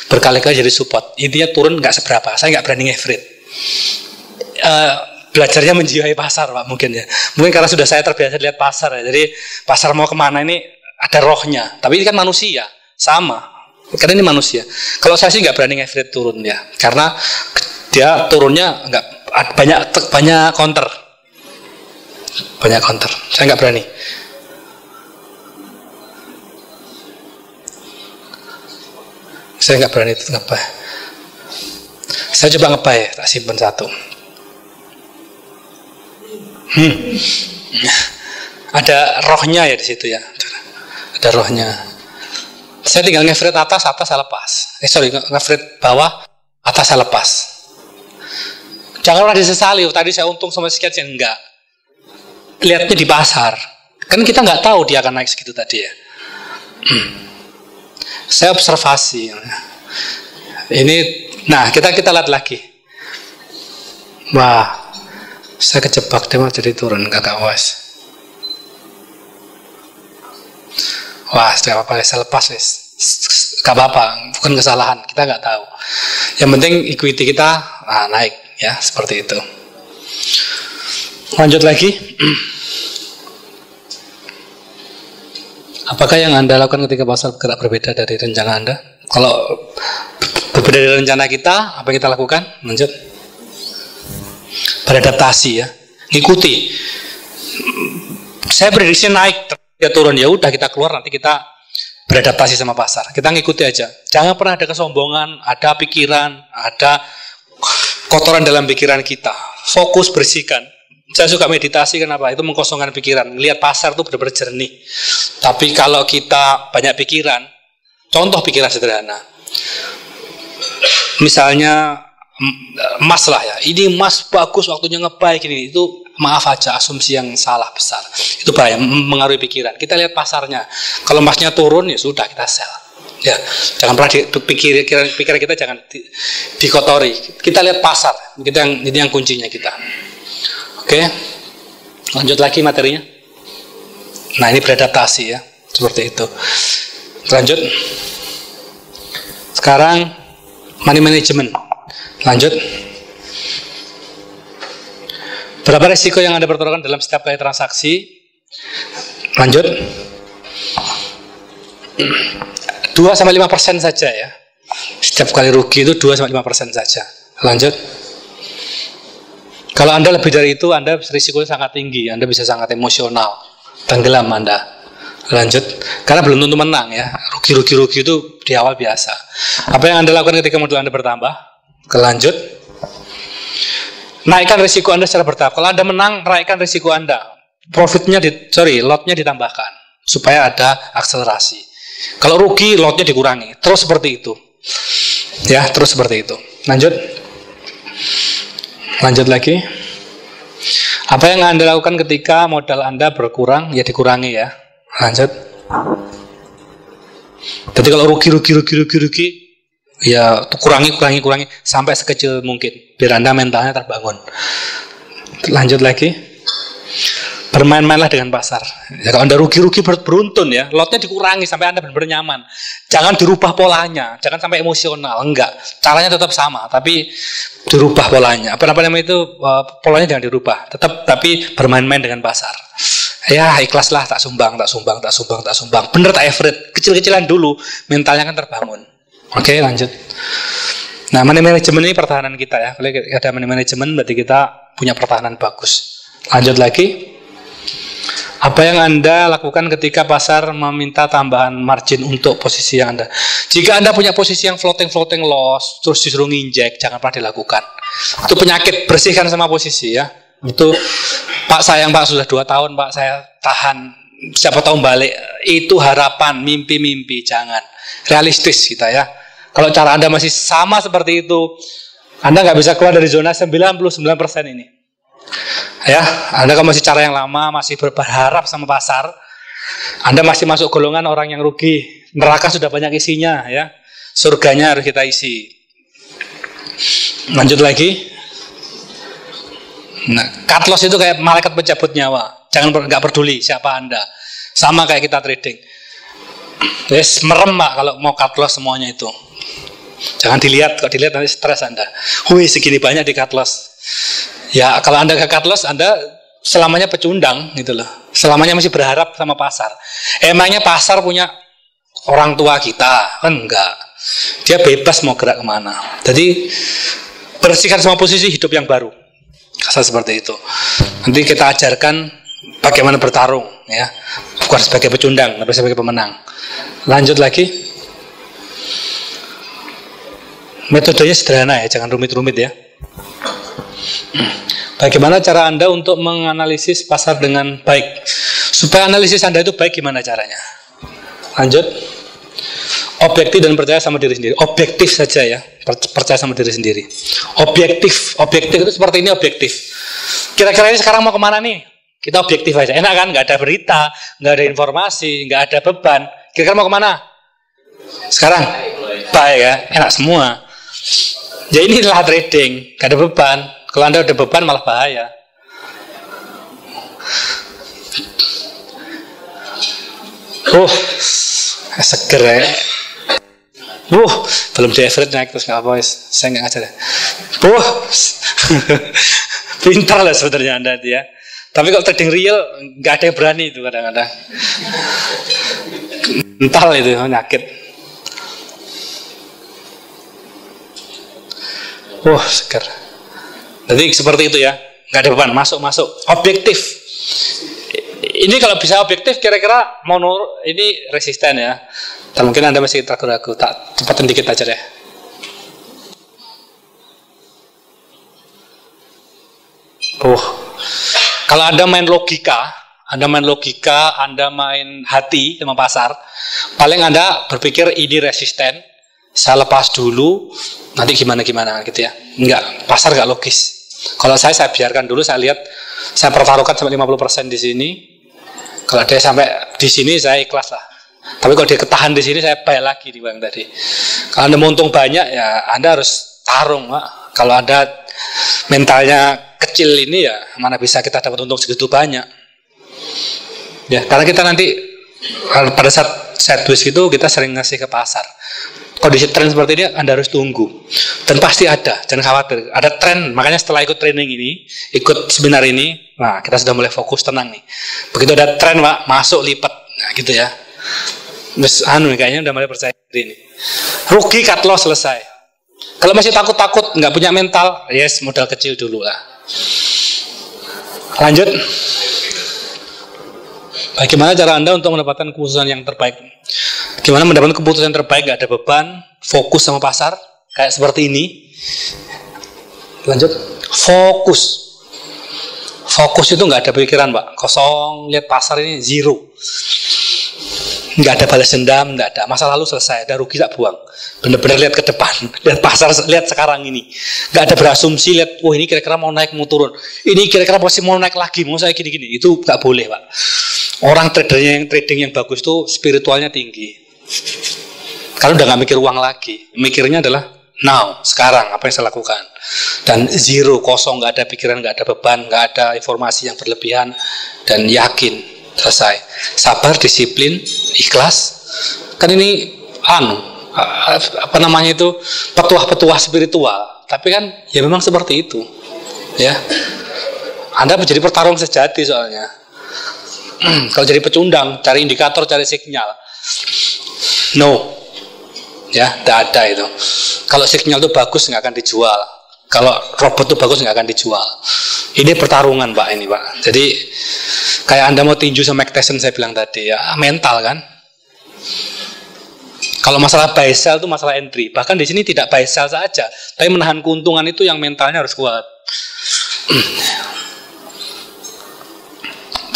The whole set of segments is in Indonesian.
berkali-kali jadi support. Intinya turun nggak seberapa. Saya nggak berani nge-trade. Belajarnya menjiwai pasar, Pak, mungkin ya. Mungkin karena sudah saya terbiasa lihat pasar ya. Jadi pasar mau kemana ini ada rohnya. Tapi ini kan manusia, sama. Karena ini manusia. Kalau saya sih nggak berani nge-trade turun ya, karena dia turunnya nggak banyak counter. Banyak counter. Saya nggak berani. Saya nggak berani itu ngebuy. Saya coba ngebuy, tak simpan satu. Ada rohnya ya di situ ya. Ada rohnya. Saya tinggal nge-trade atas saya lepas. Nge-trade bawah, atas saya lepas. Jangan pernah disesali. Tadi saya untung sama sekian, enggak. Lihatnya di pasar. Kan kita nggak tahu dia akan naik segitu tadi ya. Saya observasi. Ini, nah kita lihat lagi. Wah, saya kejebak dia mau jadi turun kakak was. Wah, tidak apa-apa, saya lepas wes. Gak apa-apa, bukan kesalahan, kita nggak tahu. Yang penting equity kita naik ya, seperti itu. Lanjut lagi. Apakah yang Anda lakukan ketika pasar bergerak berbeda dari rencana Anda? Kalau berbeda dari rencana kita, apa yang kita lakukan? Lanjut. Beradaptasi ya, ikuti. Saya prediksi naik, dia turun, ya udah kita keluar, nanti kita beradaptasi sama pasar. Kita ngikuti aja. Jangan pernah ada kesombongan, ada pikiran, ada kotoran dalam pikiran kita. Fokus, bersihkan. Saya suka meditasi, kenapa? Itu mengkosongkan pikiran. Lihat pasar itu benar-benar jernih. Tapi kalau kita banyak pikiran, contoh pikiran sederhana. Misalnya emas lah ya. Ini emas bagus, waktunya ngebuy gini. Itu maaf aja, asumsi yang salah besar. Itu bahaya, mengaruhi pikiran. Kita lihat pasarnya. Kalau emasnya turun, ya sudah kita sell. Ya, jangan pernah pikiran kita jangan dikotori. Kita lihat pasar. Ini yang kuncinya kita. Oke, lanjut lagi materinya. Nah, ini beradaptasi ya, seperti itu. Lanjut. Sekarang money management. Lanjut. Berapa risiko yang Anda pertaruhkan dalam setiap kali transaksi? Lanjut. 2-5% saja ya. Setiap kali rugi itu 2-5% saja. Lanjut. Kalau Anda lebih dari itu, Anda risikonya sangat tinggi. Anda bisa sangat emosional, tenggelam Anda. Lanjut. Karena belum tentu menang ya. Rugi itu di awal biasa. Apa yang Anda lakukan ketika modal Anda bertambah? Lanjut. Naikkan risiko Anda secara bertahap. Kalau Anda menang, naikkan risiko Anda. Lotnya ditambahkan supaya ada akselerasi. Kalau rugi, lotnya dikurangi. Terus seperti itu. Ya, terus seperti itu. Lanjut. Lanjut lagi. Apa yang Anda lakukan ketika modal Anda berkurang? Ya dikurangi ya. Lanjut. Jadi kalau rugi, ya kurangi sampai sekecil mungkin, biar Anda mentalnya terbangun. Lanjut lagi. Bermain-mainlah dengan pasar. Ya, kalau Anda rugi beruntun ya, lotnya dikurangi sampai Anda benar-benar nyaman. Jangan dirubah polanya, jangan sampai emosional, enggak. Caranya tetap sama, tapi dirubah polanya. Apa namanya itu, polanya jangan dirubah, tetap tapi bermain-main dengan pasar. Ya ikhlaslah, tak sumbang. Bener tak average, kecil-kecilan dulu, mentalnya kan terbangun. Oke, lanjut. Nah, money management ini pertahanan kita ya. Kalau ada money management berarti kita punya pertahanan bagus. Lanjut lagi. Apa yang Anda lakukan ketika pasar meminta tambahan margin untuk posisi yang Anda? Jika Anda punya posisi yang floating loss, terus disuruh nginjek, jangan pernah dilakukan. Itu penyakit, bersihkan sama posisi ya. Itu, Pak sayang Pak, sudah 2 tahun Pak, saya tahan, siapa tahu balik. Itu harapan, mimpi, jangan. Realistis kita ya. Kalau cara Anda masih sama seperti itu, Anda nggak bisa keluar dari zona 99% ini. Ya, Anda kalau masih cara yang lama, masih berharap sama pasar, Anda masih masuk golongan orang yang rugi. Neraka sudah banyak isinya ya. Surganya harus kita isi. Lanjut lagi. Nah, cut loss itu kayak malaikat pencabut nyawa. Nggak peduli siapa Anda. Sama kayak kita trading. Yes, merem Pak kalau mau cut loss semuanya itu. Jangan dilihat, kalau dilihat nanti stres Anda. Wih, segini banyak di cut loss. Ya, kalau Anda ke cut loss, Anda selamanya pecundang gitu loh. Selamanya masih berharap sama pasar. Emangnya pasar punya orang tua kita? Kan enggak. Dia bebas mau gerak kemana. Jadi bersihkan semua posisi, hidup yang baru. Kasar seperti itu. Nanti kita ajarkan bagaimana bertarung, ya. Bukan sebagai pecundang, tapi sebagai pemenang. Lanjut lagi. Metodenya sederhana ya, jangan rumit-rumit ya. Bagaimana cara Anda untuk menganalisis pasar dengan baik? Supaya analisis Anda itu baik, gimana caranya? Lanjut. Objektif dan percaya sama diri sendiri. Objektif saja ya, percaya sama diri sendiri. Objektif itu seperti ini objektif. Kira-kira ini sekarang mau kemana nih? Kita objektif aja. Enak kan? Nggak ada berita, nggak ada informasi, nggak ada beban. Kira-kira mau kemana? Sekarang? Baik ya, enak semua. Ya inilah trading, gak ada beban. Kalau Anda udah beban malah bahaya. Seger ya. Belum di average naik terus nggak apa, saya nggak ngajar. Pintar lah sebenarnya Anda itu ya. Tapi kalau trading real nggak ada yang berani itu kadang-kadang. Mental itu nyakit. Seger. Jadi seperti itu ya, nggak ada beban, masuk. Objektif. Ini kalau bisa objektif, kira-kira mau ini resisten ya. Dan mungkin Anda masih ragu-ragu, tak cepatin dikit aja deh. Kalau Anda main logika, Anda main hati sama pasar, paling Anda berpikir ini resisten, saya lepas dulu, nanti gimana gitu ya. Enggak, pasar enggak logis. Kalau saya biarkan dulu, saya lihat, saya pertaruhkan sampai 50% di sini. Kalau dia sampai di sini, saya ikhlas lah. Tapi kalau dia ketahan di sini, saya bayar lagi di bang tadi. Kalau Anda mau untung banyak, ya Anda harus tarung, Pak. Kalau Anda mentalnya kecil ini, ya mana bisa kita dapat untung segitu banyak. Ya, karena kita nanti pada saat sideways itu kita sering ngasih ke pasar. Kondisi tren seperti ini Anda harus tunggu. Dan pasti ada, jangan khawatir. Ada tren, makanya setelah ikut training ini, ikut seminar ini, nah kita sudah mulai fokus, tenang nih. Begitu ada tren, Pak, masuk lipat, nah gitu ya. Terus kayaknya udah mulai percaya diri ini. Rugi cut loss selesai. Kalau masih takut-takut, nggak punya mental, yes, modal kecil dulu lah. Lanjut. Bagaimana cara Anda untuk mendapatkan keputusan yang terbaik? Gimana mendapatkan keputusan yang terbaik? Gak ada beban, fokus sama pasar, kayak seperti ini. Lanjut. Fokus itu nggak ada pikiran, Pak. Kosong, lihat pasar ini zero. Nggak ada balas dendam, nggak ada. Masa lalu selesai, ada rugi tak buang. Benar-benar lihat ke depan, lihat pasar, lihat sekarang ini. Nggak ada berasumsi, lihat, ini kira-kira mau naik, mau turun. Ini kira-kira pasti mau naik lagi, mau saya gini-gini. Itu nggak boleh, Pak. Orang trading yang bagus tuh spiritualnya tinggi. Kalau udah nggak mikir uang lagi, mikirnya adalah now, sekarang apa yang saya lakukan. Dan zero, kosong, nggak ada pikiran, nggak ada beban, nggak ada informasi yang berlebihan, dan yakin, selesai. Sabar, disiplin, ikhlas. Kan ini petuah-petuah spiritual. Tapi kan ya memang seperti itu, ya. Anda menjadi pertarung sejati soalnya. Kalau jadi pecundang, cari indikator, cari sinyal. No, ya, tidak ada itu. Kalau sinyal itu bagus, nggak akan dijual. Kalau robot itu bagus, nggak akan dijual. Ini pertarungan, Pak, ini, Pak. Jadi kayak Anda mau tinju sama Mike Tyson, saya bilang tadi, ya mental kan. Kalau masalah buy sell itu masalah entry. Bahkan di sini tidak buy sell saja, tapi menahan keuntungan itu yang mentalnya harus kuat.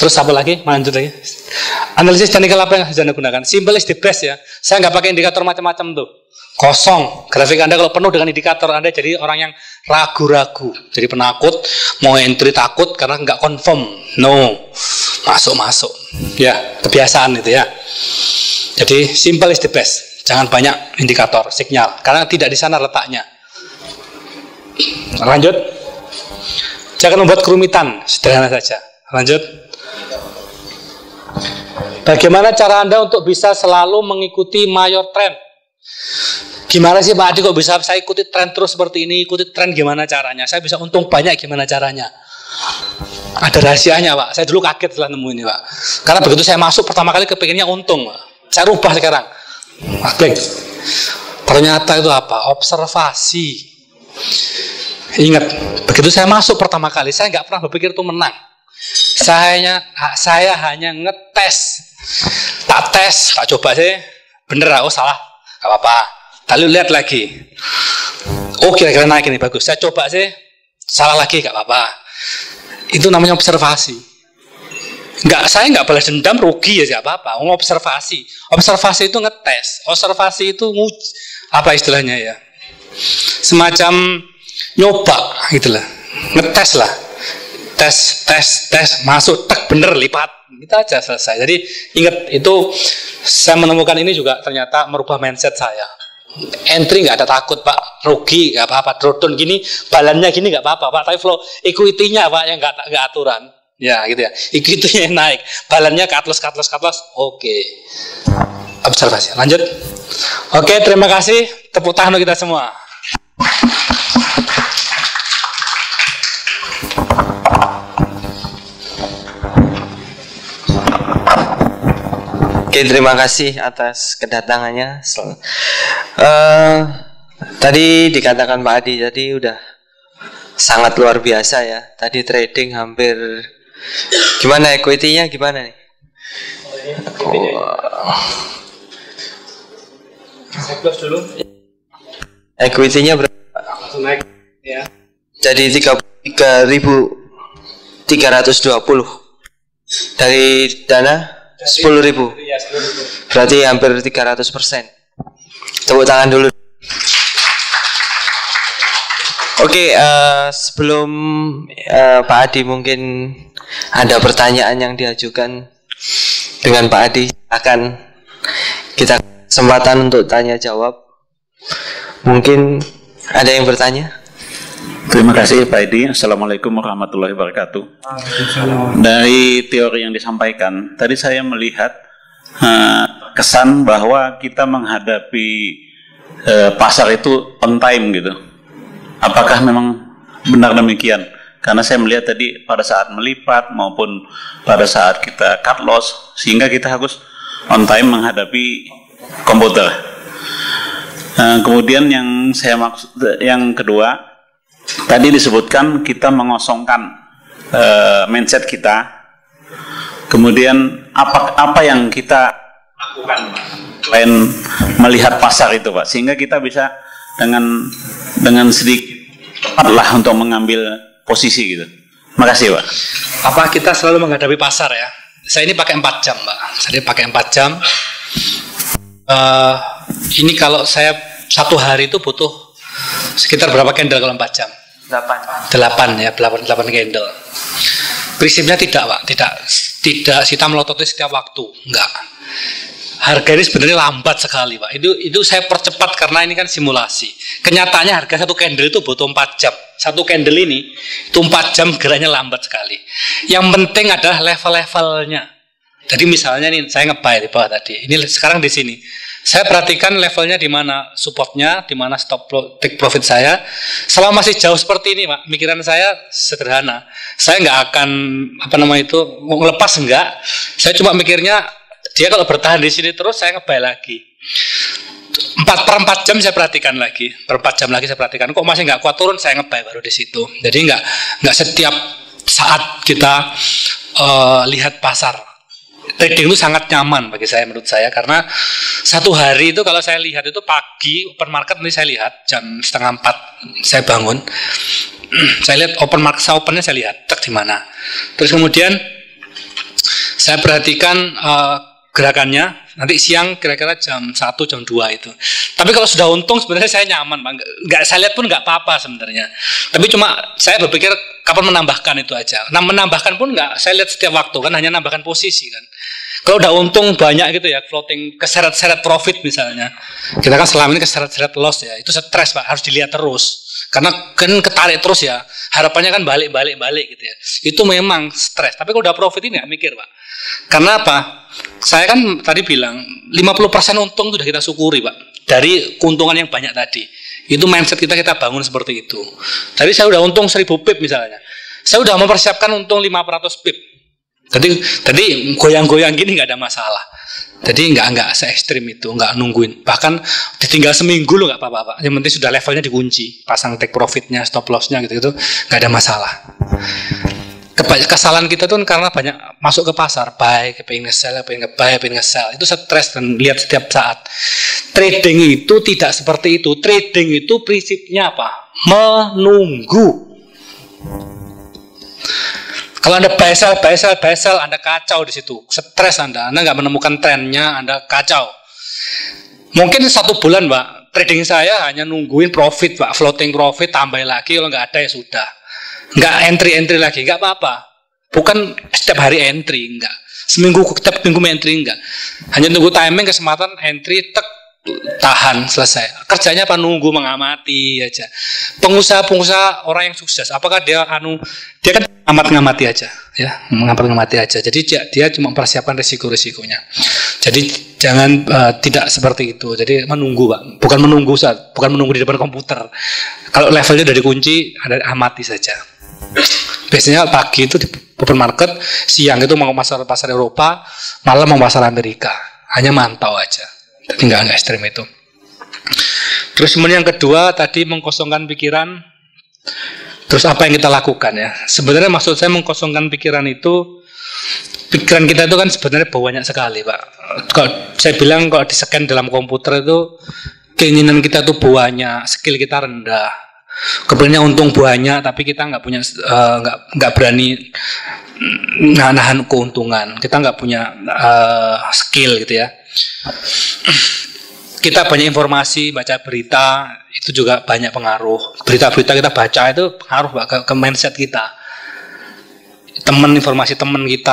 Terus apa lagi? Lanjut lagi. Analisis teknikal apa yang harus Anda gunakan? Simple is the best ya. Saya nggak pakai indikator macam-macam tuh. Kosong. Grafik Anda kalau penuh dengan indikator, Anda jadi orang yang ragu-ragu. Jadi penakut, mau entry takut karena nggak confirm. No. Masuk. Ya, kebiasaan itu ya. Jadi simple is the best. Jangan banyak indikator, sinyal. Karena tidak di sana letaknya. Lanjut. Jangan membuat kerumitan. Sederhana saja. Lanjut. Bagaimana cara Anda untuk bisa selalu mengikuti mayor trend? Gimana sih Pak Adi kok bisa saya ikuti tren terus seperti ini? Ikuti tren gimana caranya? Saya bisa untung banyak gimana caranya? Ada rahasianya Pak. Saya dulu kaget setelah nemu ini Pak. Karena begitu saya masuk pertama kali kepinginnya untung Pak. Saya rubah sekarang. Klik. Ternyata itu apa? Observasi. Ingat, begitu saya masuk pertama kali, saya nggak pernah berpikir itu menang. Saya hanya ngetes. Tak tes, tak coba sih. Bener, oh salah, nggak apa-apa. Lalu lihat lagi. Oh kira-kira naik ini bagus. Saya coba sih, salah lagi, nggak apa-apa. Itu namanya observasi. Saya nggak balas dendam, rugi ya siapa apa. Observasi itu ngetes. Observasi itu apa istilahnya ya? Semacam nyoba gitulah, ngetes lah, tes, masuk, tek bener lipat, gitu aja selesai. Jadi ingat itu, saya menemukan ini juga ternyata merubah mindset saya. Entry nggak ada takut Pak, rugi nggak apa-apa, drawdown gini, balannya gini nggak apa-apa Pak, tapi flow equity-nya Pak yang nggak aturan, ya gitu ya, equity-nya yang naik, balannya cut loss, oke. Observasi, lanjut. Oke, terima kasih, tepuk tangan untuk kita semua. Oke, terima kasih atas kedatangannya. Tadi dikatakan Pak Adi, tadi udah sangat luar biasa ya. Tadi trading hampir, gimana equity-nya gimana nih? Dulu. Equity-nya berapa? Langsung naik ya. Jadi 33.320 dari dana 10.000. Iya, 10.000. Berarti hampir 300%. Tepuk tangan dulu. Oke, sebelum Pak Adi mungkin ada pertanyaan yang diajukan dengan Pak Adi, akan kita kesempatan untuk tanya jawab. Mungkin ada yang bertanya? Terima kasih Pak Edi. Assalamualaikum warahmatullahi wabarakatuh. Dari teori yang disampaikan, tadi saya melihat kesan bahwa kita menghadapi pasar itu on time gitu. Apakah memang benar demikian? Karena saya melihat tadi pada saat melipat maupun pada saat kita cut loss, sehingga kita harus on time menghadapi komputer. Kemudian yang saya maksud, yang kedua, tadi disebutkan kita mengosongkan mindset kita. Kemudian apa yang kita lakukan selain melihat pasar itu Pak, sehingga kita bisa dengan sedikit tepatlah untuk mengambil posisi gitu. Makasih Pak. Apa kita selalu menghadapi pasar ya? Saya ini pakai 4 jam Pak. Saya pakai 4 jam. Ini kalau saya satu hari itu butuh sekitar berapa candle kalau 4 jam? 8 ya, 8 candle. Prinsipnya tidak Pak, tidak kita melototi setiap waktu, enggak. Harga ini sebenarnya lambat sekali Pak. Itu saya percepat karena ini kan simulasi. Kenyataannya harga satu candle itu butuh 4 jam. Satu candle ini itu 4 jam geraknya lambat sekali. Yang penting adalah level-levelnya. Jadi misalnya nih saya nge-buy di bawah tadi. Ini sekarang di sini. Saya perhatikan levelnya di mana supportnya, di mana stop take profit saya. Selama masih jauh seperti ini, Pak, pikiran saya sederhana. Saya nggak akan mau ngelepas enggak. Saya cuma mikirnya dia kalau bertahan di sini terus saya nge-buy lagi. 4 jam saya perhatikan lagi, per 4 jam lagi saya perhatikan. Kok masih nggak kuat turun, saya nge-buy baru di situ. Jadi nggak setiap saat kita lihat pasar. Trading itu sangat nyaman bagi saya, menurut saya, karena satu hari itu kalau saya lihat itu pagi open market, nanti saya lihat jam 3:30 saya bangun, saya lihat open market, opennya saya lihat di mana, terus kemudian saya perhatikan gerakannya nanti siang kira-kira jam 1, jam 2 itu. Tapi kalau sudah untung sebenarnya saya nyaman, nggak saya lihat pun nggak apa-apa sebenarnya. Tapi cuma saya berpikir kapan menambahkan itu aja. Nah, menambahkan pun nggak saya lihat setiap waktu, kan hanya nambahkan posisi kan. Kalau udah untung banyak gitu ya, floating keseret-seret profit misalnya. Kita kan selama ini keseret-seret loss ya, itu stres Pak, harus dilihat terus. Karena kan ketarik terus ya, harapannya kan balik gitu ya. Itu memang stres. Tapi kalau udah profit ini nggak mikir Pak. Karena apa? Saya kan tadi bilang 50% untung itu sudah kita syukuri Pak. dari keuntungan yang banyak tadi. Itu mindset kita bangun seperti itu. Tadi saya udah untung 1000 pip misalnya. Saya udah mempersiapkan untung 500 pip. Tadi goyang-goyang gini nggak ada masalah. Jadi nggak se ekstrim itu, nggak nungguin. Bahkan ditinggal seminggu lo nggak apa-apa. Yang penting sudah levelnya dikunci, pasang take profitnya, stop lossnya gitu-gitu, nggak ada masalah. Kesalahan kita tuh karena banyak masuk ke pasar, buy, pengen nge-sell, pengen nge-buy, pengen nge-sell. Itu stres dan lihat setiap saat. Trading itu tidak seperti itu. Trading itu prinsipnya apa? Menunggu. Kalau Anda buy sell, Anda kacau di situ. Stres Anda nggak menemukan trennya, Anda kacau. Mungkin 1 bulan, Pak, trading saya hanya nungguin profit, Pak, floating profit, tambah lagi, kalau nggak ada ya sudah. Nggak entry lagi, nggak apa-apa. Bukan setiap hari entry, nggak. Setiap minggu entry, nggak. Hanya tunggu timing, kesempatan entry, tahan, selesai. Kerjanya apa? Nunggu, mengamati aja. Pengusaha orang yang sukses, apakah dia kan ngamati aja, ya, mengamati aja. Jadi dia cuma mempersiapkan risiko-risikonya. Jadi jangan tidak seperti itu. Jadi menunggu, Pak. Bukan menunggu di depan komputer. Kalau levelnya udah dikunci, Anda amati saja. Biasanya pagi itu di open market, siang itu mau pasar Eropa, malam mau pasar Amerika. Hanya mantau aja. Tapi nggak ekstrem itu. Terus kemudian yang kedua tadi mengkosongkan pikiran. Terus apa yang kita lakukan ya? Sebenarnya maksud saya mengkosongkan pikiran itu, pikiran kita itu kan sebenarnya banyak sekali, Pak. Kalau saya bilang kalau di-scan dalam komputer itu keinginan kita tuh banyak, skill kita rendah. Kemudian untung banyak, tapi kita nggak punya, nggak berani nahan keuntungan. Kita nggak punya skill gitu ya. Kita banyak informasi, baca berita, itu juga banyak pengaruh. Berita-berita kita baca itu pengaruh ke mindset kita. Informasi teman kita